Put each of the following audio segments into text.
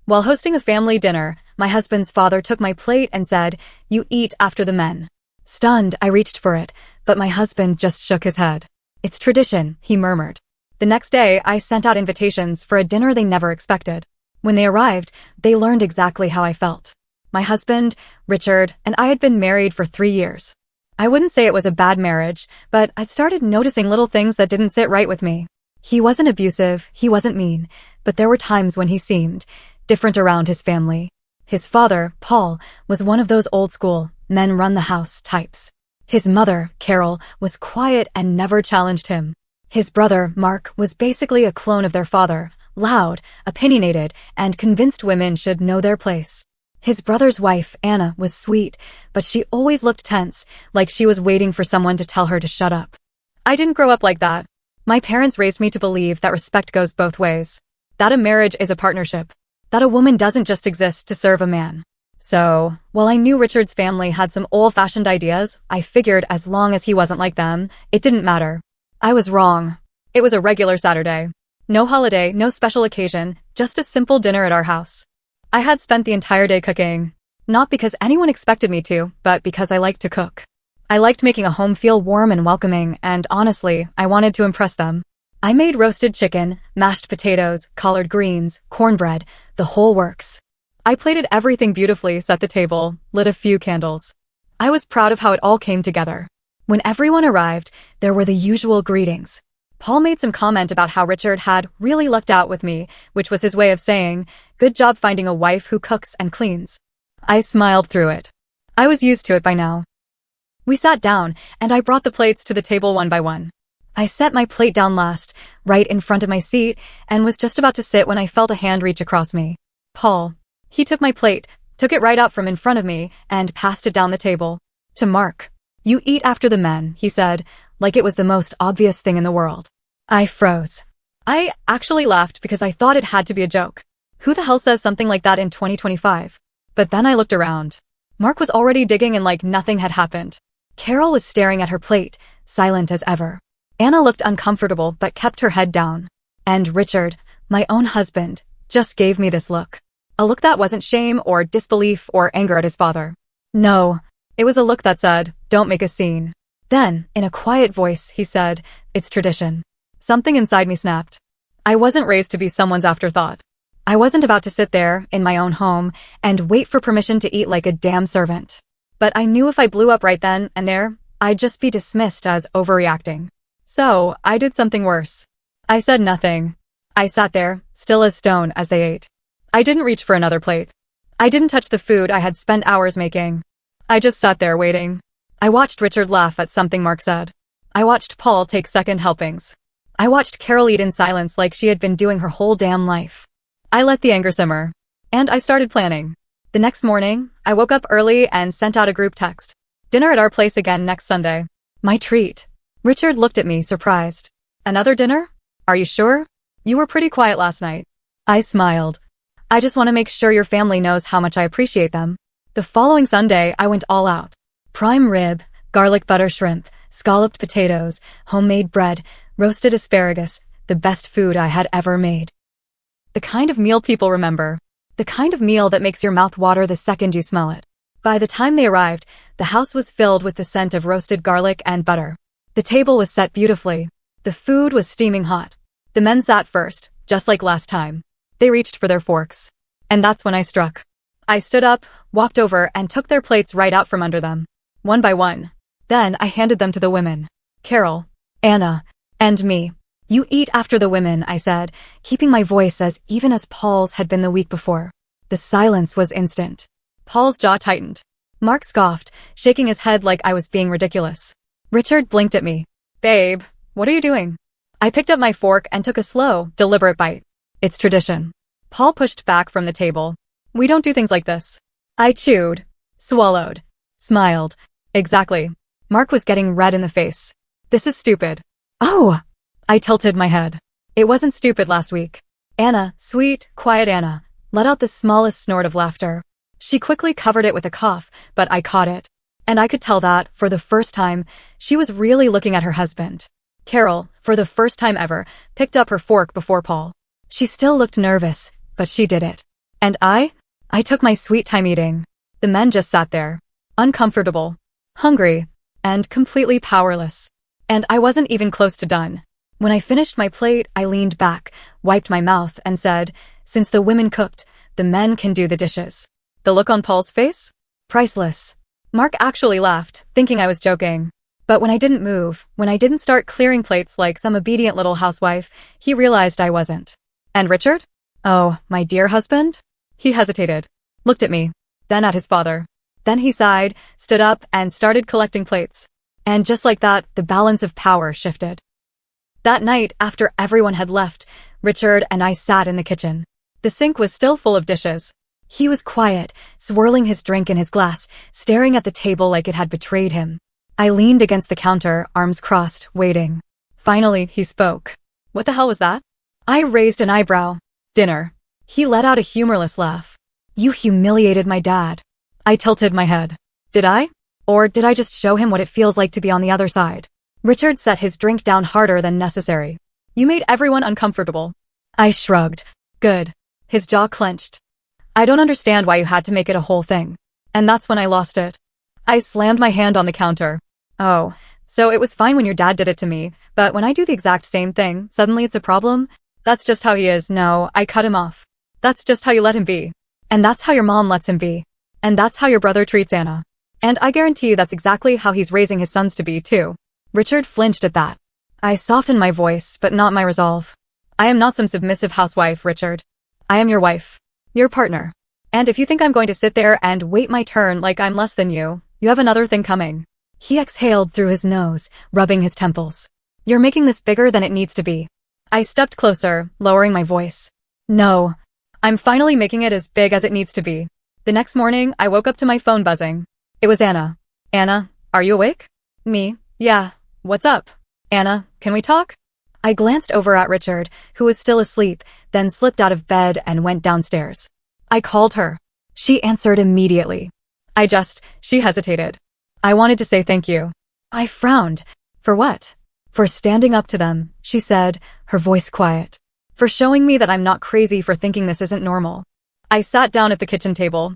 While hosting a family dinner, my husband's father took my plate and said, "You eat after the men." Stunned, I reached for it, but my husband just shook his head. "It's tradition," he murmured. The next day, I sent out invitations for a dinner they never expected. When they arrived, they learned exactly how I felt. My husband, Richard, and I had been married for 3 years. I wouldn't say it was a bad marriage, but I'd started noticing little things that didn't sit right with me. He wasn't abusive, he wasn't mean, but there were times when he seemed different around his family. His father, Paul, was one of those old-school, men-run-the-house types. His mother, Carol, was quiet and never challenged him. His brother, Mark, was basically a clone of their father, loud, opinionated, and convinced women should know their place. His brother's wife, Anna, was sweet, but she always looked tense, like she was waiting for someone to tell her to shut up. I didn't grow up like that. My parents raised me to believe that respect goes both ways. That a marriage is a partnership. That a woman doesn't just exist to serve a man. So, while I knew Richard's family had some old-fashioned ideas, I figured as long as he wasn't like them, it didn't matter. I was wrong. It was a regular Saturday. No holiday, no special occasion, just a simple dinner at our house. I had spent the entire day cooking. Not because anyone expected me to, but because I liked to cook. I liked making a home feel warm and welcoming, and honestly, I wanted to impress them. I made roasted chicken, mashed potatoes, collard greens, cornbread, the whole works. I plated everything beautifully, set the table, lit a few candles. I was proud of how it all came together. When everyone arrived, there were the usual greetings. Paul made some comment about how Richard had really lucked out with me, which was his way of saying, "Good job finding a wife who cooks and cleans." I smiled through it. I was used to it by now. We sat down, and I brought the plates to the table one by one. I set my plate down last, right in front of my seat, and was just about to sit when I felt a hand reach across me. Paul. He took my plate, took it right out from in front of me, and passed it down the table. To Mark. "You eat after the men," he said, like it was the most obvious thing in the world. I froze. I actually laughed because I thought it had to be a joke. Who the hell says something like that in 2025? But then I looked around. Mark was already digging in like nothing had happened. Carol was staring at her plate, silent as ever. Anna looked uncomfortable but kept her head down. And Richard, my own husband, just gave me this look. A look that wasn't shame or disbelief or anger at his father. No, it was a look that said, "Don't make a scene." Then, in a quiet voice, he said, "It's tradition." Something inside me snapped. I wasn't raised to be someone's afterthought. I wasn't about to sit there, in my own home, and wait for permission to eat like a damn servant. But I knew if I blew up right then and there, I'd just be dismissed as overreacting. So, I did something worse. I said nothing. I sat there, still as stone as they ate. I didn't reach for another plate. I didn't touch the food I had spent hours making. I just sat there waiting. I watched Richard laugh at something Mark said. I watched Paul take second helpings. I watched Carol eat in silence like she had been doing her whole damn life. I let the anger simmer. And I started planning. The next morning, I woke up early and sent out a group text. "Dinner at our place again next Sunday." My treat. Richard looked at me, surprised. "Another dinner? Are you sure? You were pretty quiet last night." I smiled. "I just want to make sure your family knows how much I appreciate them." The following Sunday, I went all out. Prime rib, garlic butter shrimp, scalloped potatoes, homemade bread, roasted asparagus, the best food I had ever made. The kind of meal people remember. The kind of meal that makes your mouth water the second you smell it. By the time they arrived, the house was filled with the scent of roasted garlic and butter. The table was set beautifully. The food was steaming hot. The men sat first, just like last time. They reached for their forks. And that's when I struck. I stood up, walked over, and took their plates right out from under them. One by one. Then I handed them to the women. Carol, Anna, and me. "You eat after the women," I said, keeping my voice as even as Paul's had been the week before. The silence was instant. Paul's jaw tightened. Mark scoffed, shaking his head like I was being ridiculous. Richard blinked at me. "Babe, what are you doing?" I picked up my fork and took a slow, deliberate bite. "It's tradition." Paul pushed back from the table. "We don't do things like this." I chewed, swallowed, smiled. Exactly. Mark was getting red in the face. "This is stupid." "Oh!" I tilted my head. It wasn't stupid last week. Anna, sweet, quiet Anna, let out the smallest snort of laughter. She quickly covered it with a cough, but I caught it. And I could tell that, for the first time, she was really looking at her husband. Carol, for the first time ever, picked up her fork before Paul. She still looked nervous, but she did it. And I took my sweet time eating. The men just sat there, uncomfortable, hungry, and completely powerless. And I wasn't even close to done. When I finished my plate, I leaned back, wiped my mouth, and said, "Since the women cooked, the men can do the dishes." The look on Paul's face? Priceless. Mark actually laughed, thinking I was joking. But when I didn't move, when I didn't start clearing plates like some obedient little housewife, he realized I wasn't. And Richard? Oh, my dear husband? He hesitated, looked at me, then at his father. Then he sighed, stood up, and started collecting plates. And just like that, the balance of power shifted. That night, after everyone had left, Richard and I sat in the kitchen. The sink was still full of dishes. He was quiet, swirling his drink in his glass, staring at the table like it had betrayed him. I leaned against the counter, arms crossed, waiting. Finally, he spoke. "What the hell was that?" I raised an eyebrow. "Dinner." He let out a humorless laugh. "You humiliated my dad." I tilted my head. Did I? Or did I just show him what it feels like to be on the other side? Richard set his drink down harder than necessary. "You made everyone uncomfortable." I shrugged. "Good." His jaw clenched. "I don't understand why you had to make it a whole thing." And that's when I lost it. I slammed my hand on the counter. "Oh, so it was fine when your dad did it to me, but when I do the exact same thing, suddenly it's a problem? That's just how he is." No, I cut him off. "That's just how you let him be. And that's how your mom lets him be. And that's how your brother treats Anna. And I guarantee you that's exactly how he's raising his sons to be, too." Richard flinched at that. I softened my voice, but not my resolve. "I am not some submissive housewife, Richard. I am your wife. Your partner. And if you think I'm going to sit there and wait my turn like I'm less than you have another thing coming." He exhaled through his nose, rubbing his temples. "You're making this bigger than it needs to be." I stepped closer, lowering my voice. "No. I'm finally making it as big as it needs to be." The next morning, I woke up to my phone buzzing. It was Anna. "Anna, are you awake?" "Me? Yeah. What's up?" "Anna, can we talk?" I glanced over at Richard, who was still asleep, then slipped out of bed and went downstairs. I called her. She answered immediately. She hesitated. "I wanted to say thank you." I frowned. "For what?" "For standing up to them," she said, her voice quiet. "For showing me that I'm not crazy for thinking this isn't normal." I sat down at the kitchen table.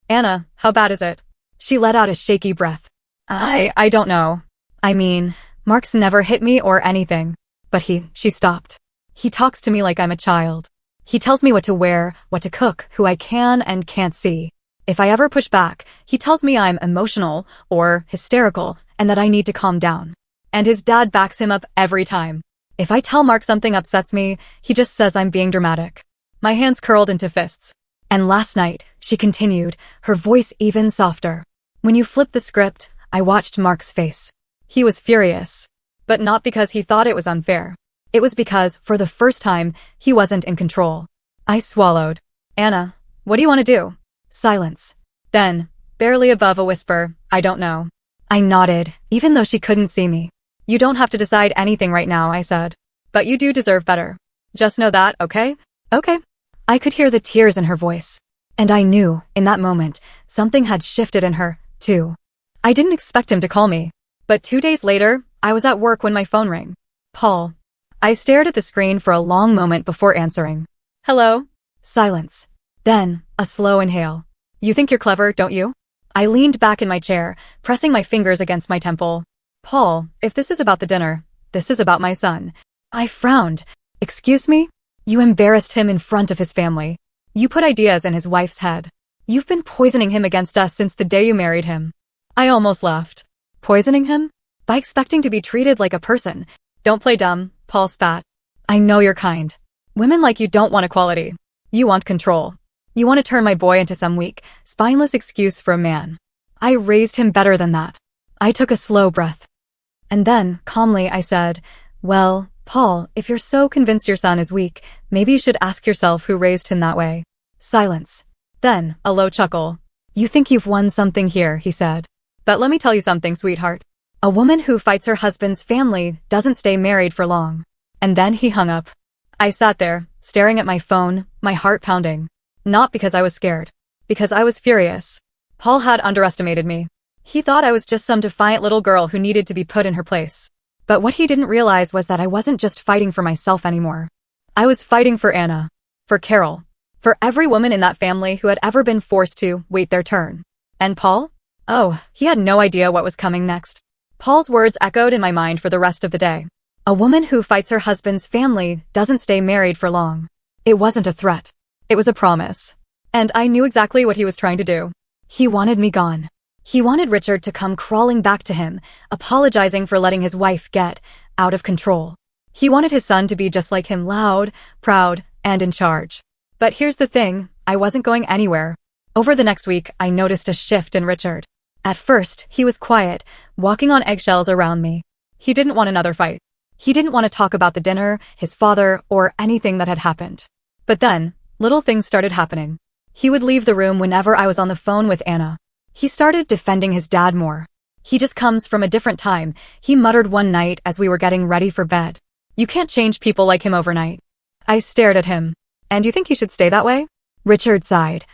"Anna, how bad is it?" She let out a shaky breath. I don't know. I mean, Mark's never hit me or anything. But she stopped. "He talks to me like I'm a child. He tells me what to wear, what to cook, who I can and can't see. If I ever push back, he tells me I'm emotional or hysterical and that I need to calm down. And his dad backs him up every time. If I tell Mark something upsets me, he just says I'm being dramatic." My hands curled into fists. "And last night," she continued, her voice even softer. "When you flipped the script, I watched Mark's face. He was furious. But not because he thought it was unfair. It was because, for the first time, he wasn't in control." I swallowed. "Anna, what do you want to do?" Silence. Then, barely above a whisper, "I don't know." I nodded, even though she couldn't see me. "You don't have to decide anything right now," I said. "But you do deserve better. Just know that, okay?" "Okay." I could hear the tears in her voice. And I knew, in that moment, something had shifted in her, too. I didn't expect him to call me. But 2 days later, I was at work when my phone rang. "Paul." I stared at the screen for a long moment before answering. "Hello?" Silence. Then, a slow inhale. "You think you're clever, don't you?" I leaned back in my chair, pressing my fingers against my temple. "Paul, if this is about the dinner, this is about my son." I frowned. "Excuse me?" "You embarrassed him in front of his family. You put ideas in his wife's head. You've been poisoning him against us since the day you married him." I almost laughed. "Poisoning him? By expecting to be treated like a person." "Don't play dumb," Paul spat. "I know you're kind. Women like you don't want equality. You want control. You want to turn my boy into some weak, spineless excuse for a man." I raised him better than that. I took a slow breath. And then, calmly, I said, "Well, Paul, if you're so convinced your son is weak, maybe you should ask yourself who raised him that way." Silence. Then, a low chuckle. "You think you've won something here," he said. "But let me tell you something, sweetheart. A woman who fights her husband's family doesn't stay married for long." And then he hung up. I sat there, staring at my phone, my heart pounding. Not because I was scared. Because I was furious. Paul had underestimated me. He thought I was just some defiant little girl who needed to be put in her place. But what he didn't realize was that I wasn't just fighting for myself anymore. I was fighting for Anna. For Carol. For every woman in that family who had ever been forced to wait their turn. And Paul? Oh, he had no idea what was coming next. Paul's words echoed in my mind for the rest of the day. A woman who fights her husband's family doesn't stay married for long. It wasn't a threat. It was a promise. And I knew exactly what he was trying to do. He wanted me gone. He wanted Richard to come crawling back to him, apologizing for letting his wife get out of control. He wanted his son to be just like him, loud, proud, and in charge. But here's the thing, I wasn't going anywhere. Over the next week, I noticed a shift in Richard. At first, he was quiet, walking on eggshells around me. He didn't want another fight. He didn't want to talk about the dinner, his father, or anything that had happened. But then, little things started happening. He would leave the room whenever I was on the phone with Anna. He started defending his dad more. He just comes from a different time, he muttered one night as we were getting ready for bed. You can't change people like him overnight. I stared at him. And you think you should stay that way? Richard sighed.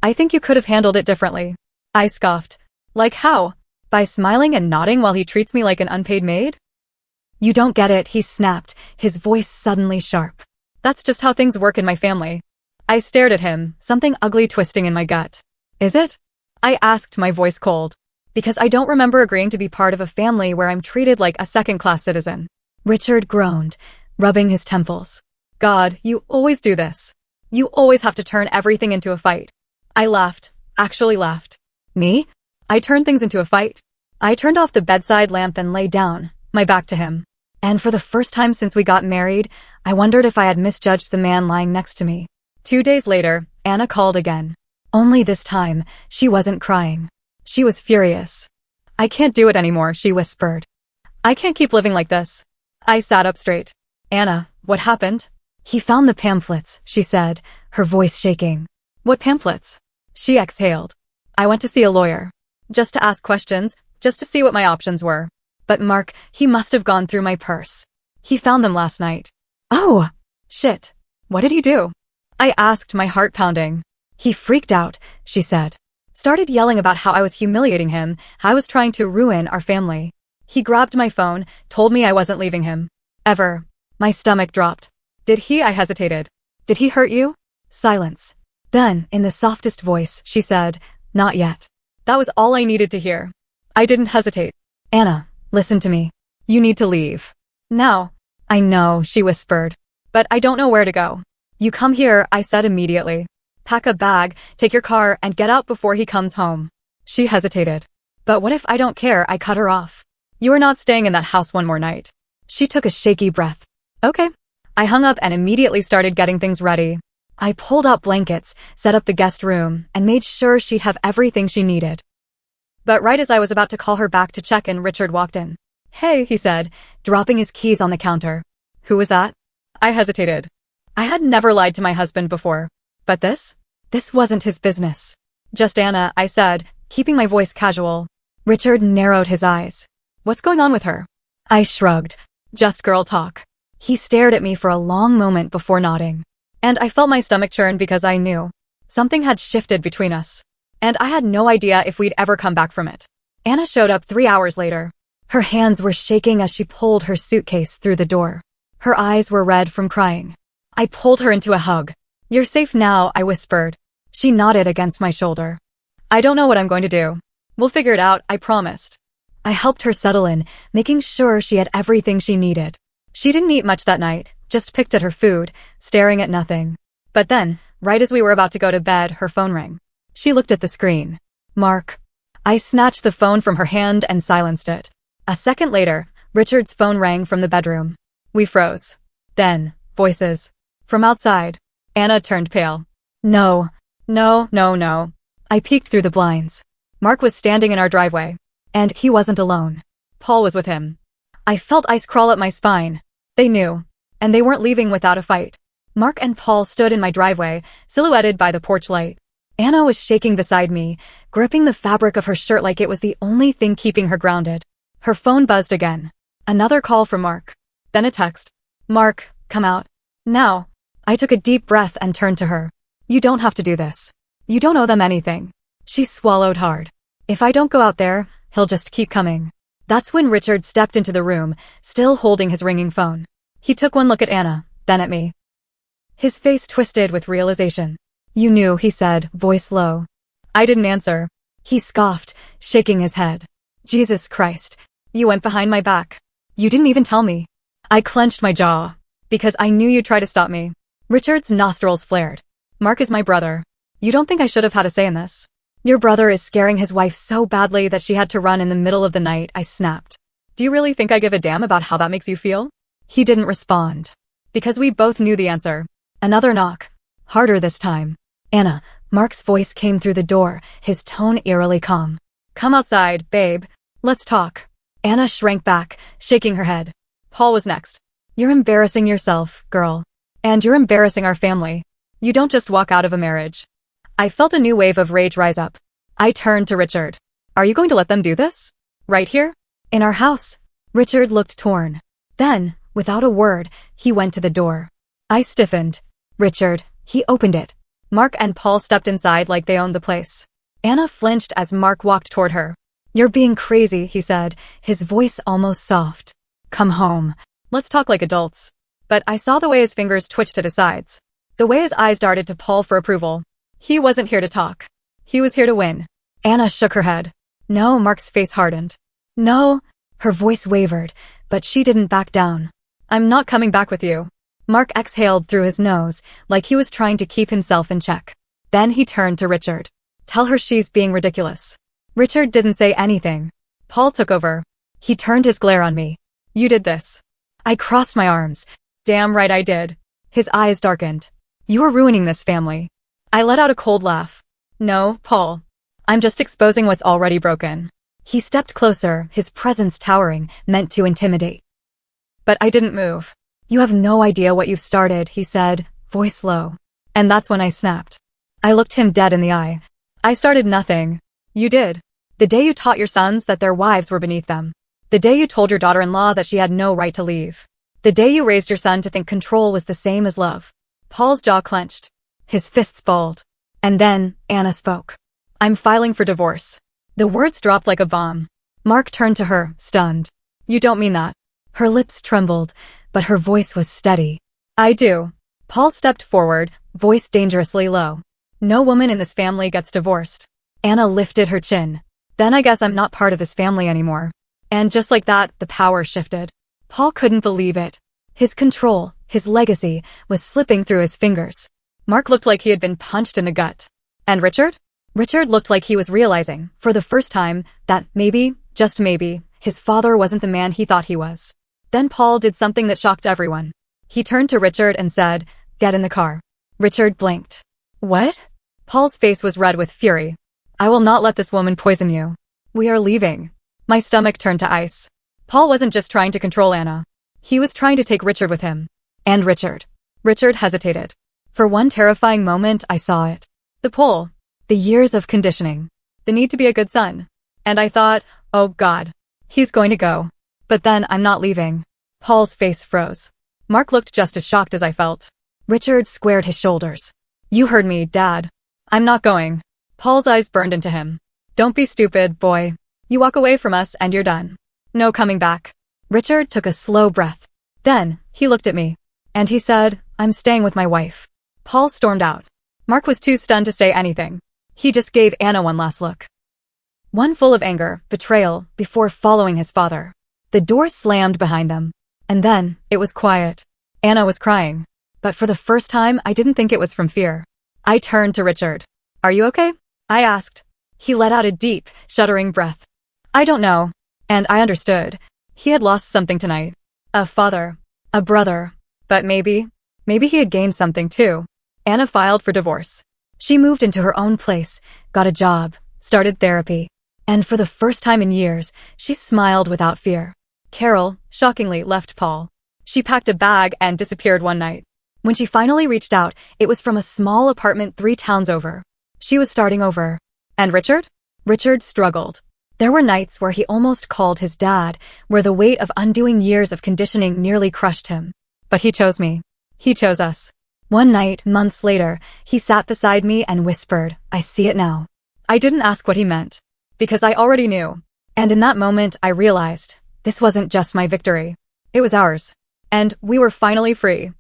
I think you could have handled it differently. I scoffed. Like how? By smiling and nodding while he treats me like an unpaid maid? You don't get it, he snapped, his voice suddenly sharp. That's just how things work in my family. I stared at him, something ugly twisting in my gut. Is it? I asked, my voice cold. Because I don't remember agreeing to be part of a family where I'm treated like a second-class citizen. Richard groaned, rubbing his temples. God, you always do this. You always have to turn everything into a fight. I laughed, actually laughed. Me? I turned things into a fight? I turned off the bedside lamp and lay down, my back to him. And for the first time since we got married, I wondered if I had misjudged the man lying next to me. 2 days later, Anna called again. Only this time, she wasn't crying. She was furious. I can't do it anymore, she whispered. I can't keep living like this. I sat up straight. Anna, what happened? He found the pamphlets, she said, her voice shaking. What pamphlets? She exhaled. I went to see a lawyer. Just to ask questions, just to see what my options were. But Mark, he must have gone through my purse. He found them last night. Oh, shit. What did he do? I asked, my heart pounding. He freaked out, she said. Started yelling about how I was humiliating him, how I was trying to ruin our family. He grabbed my phone, told me I wasn't leaving him. Ever. My stomach dropped. Did he? I hesitated. Did he hurt you? Silence. Then, in the softest voice, she said, not yet. That was all I needed to hear. I didn't hesitate. Anna, listen to me. You need to leave. Now. I know, she whispered. But I don't know where to go. You come here, I said immediately. Pack a bag, take your car, and get out before he comes home. She hesitated. But what if I don't care? I cut her off. You are not staying in that house one more night. She took a shaky breath. Okay. I hung up and immediately started getting things ready. I pulled out blankets, set up the guest room, and made sure she'd have everything she needed. But right as I was about to call her back to check in, Richard walked in. Hey, he said, dropping his keys on the counter. Who was that? I hesitated. I had never lied to my husband before. But this? This wasn't his business. Just Anna, I said, keeping my voice casual. Richard narrowed his eyes. What's going on with her? I shrugged. Just girl talk. He stared at me for a long moment before nodding. And I felt my stomach churn because I knew. Something had shifted between us. And I had no idea if we'd ever come back from it. Anna showed up 3 hours later. Her hands were shaking as she pulled her suitcase through the door. Her eyes were red from crying. I pulled her into a hug. You're safe now, I whispered. She nodded against my shoulder. I don't know what I'm going to do. We'll figure it out, I promised. I helped her settle in, making sure she had everything she needed. She didn't eat much that night, just picked at her food, staring at nothing. But then, right as we were about to go to bed, her phone rang. She looked at the screen. Mark. I snatched the phone from her hand and silenced it. A second later, Richard's phone rang from the bedroom. We froze. Then, voices. From outside. Anna turned pale. No. I peeked through the blinds. Mark was standing in our driveway. And he wasn't alone. Paul was with him. I felt ice crawl up my spine. They knew. And they weren't leaving without a fight. Mark and Paul stood in my driveway, silhouetted by the porch light. Anna was shaking beside me, gripping the fabric of her shirt like it was the only thing keeping her grounded. Her phone buzzed again. Another call from Mark. Then a text. Mark, come out. Now. I took a deep breath and turned to her. You don't have to do this. You don't owe them anything. She swallowed hard. If I don't go out there, he'll just keep coming. That's when Richard stepped into the room, still holding his ringing phone. He took one look at Anna, then at me. His face twisted with realization. You knew, he said, voice low. I didn't answer. He scoffed, shaking his head. Jesus Christ. You went behind my back. You didn't even tell me. I clenched my jaw. Because I knew you'd try to stop me. Richard's nostrils flared. Mark is my brother. You don't think I should have had a say in this? Your brother is scaring his wife so badly that she had to run in the middle of the night, I snapped. Do you really think I give a damn about how that makes you feel? He didn't respond. Because we both knew the answer. Another knock. Harder this time. Anna, Mark's voice came through the door, his tone eerily calm. Come outside, babe. Let's talk. Anna shrank back, shaking her head. Paul was next. You're embarrassing yourself, girl. And you're embarrassing our family. You don't just walk out of a marriage. I felt a new wave of rage rise up. I turned to Richard. Are you going to let them do this? Right here? In our house? Richard looked torn. Then, without a word, he went to the door. I stiffened. Richard, he opened it. Mark and Paul stepped inside like they owned the place. Anna flinched as Mark walked toward her. You're being crazy, he said, his voice almost soft. Come home. Let's talk like adults. But I saw the way his fingers twitched at his sides. The way his eyes darted to Paul for approval. He wasn't here to talk. He was here to win. Anna shook her head. No, Mark's face hardened. No. Her voice wavered, but she didn't back down. I'm not coming back with you. Mark exhaled through his nose, like he was trying to keep himself in check. Then he turned to Richard. Tell her she's being ridiculous. Richard didn't say anything. Paul took over. He turned his glare on me. You did this. I crossed my arms. Damn right I did. His eyes darkened. You are ruining this family. I let out a cold laugh. No, Paul. I'm just exposing what's already broken. He stepped closer, his presence towering, meant to intimidate. But I didn't move. You have no idea what you've started, he said, voice low. And that's when I snapped. I looked him dead in the eye. I started nothing. You did. The day you taught your sons that their wives were beneath them. The day you told your daughter-in-law that she had no right to leave. The day you raised your son to think control was the same as love. Paul's jaw clenched. His fists balled. And then, Anna spoke. I'm filing for divorce. The words dropped like a bomb. Mark turned to her, stunned. You don't mean that. Her lips trembled, but her voice was steady. I do. Paul stepped forward, voice dangerously low. No woman in this family gets divorced. Anna lifted her chin. Then I guess I'm not part of this family anymore. And just like that, the power shifted. Paul couldn't believe it. His control, his legacy, was slipping through his fingers. Mark looked like he had been punched in the gut. And Richard? Richard looked like he was realizing, for the first time, that maybe, just maybe, his father wasn't the man he thought he was. Then Paul did something that shocked everyone. He turned to Richard and said, Get in the car. Richard blinked. What? Paul's face was red with fury. I will not let this woman poison you. We are leaving. My stomach turned to ice. Paul wasn't just trying to control Anna. He was trying to take Richard with him. And Richard. Richard hesitated. For one terrifying moment, I saw it. The pull. The years of conditioning. The need to be a good son. And I thought, oh God. He's going to go. But then I'm not leaving. Paul's face froze. Mark looked just as shocked as I felt. Richard squared his shoulders. You heard me, Dad. I'm not going. Paul's eyes burned into him. Don't be stupid, boy. You walk away from us and you're done. No coming back. Richard took a slow breath. Then, he looked at me. And he said, I'm staying with my wife. Paul stormed out. Mark was too stunned to say anything. He just gave Anna one last look. One full of anger, betrayal, before following his father. The door slammed behind them. And then, it was quiet. Anna was crying. But for the first time, I didn't think it was from fear. I turned to Richard. Are you okay? I asked. He let out a deep, shuddering breath. I don't know. And I understood. He had lost something tonight. A father. A brother. But maybe he had gained something too. Anna filed for divorce. She moved into her own place, got a job, started therapy. And for the first time in years, she smiled without fear. Carol, shockingly, left Paul. She packed a bag and disappeared one night. When she finally reached out, it was from a small apartment 3 towns over. She was starting over. And Richard? Richard struggled. There were nights where he almost called his dad, where the weight of undoing years of conditioning nearly crushed him. But he chose me. He chose us. One night, months later, he sat beside me and whispered, I see it now. I didn't ask what he meant. Because I already knew. And in that moment, I realized, this wasn't just my victory. It was ours. And we were finally free.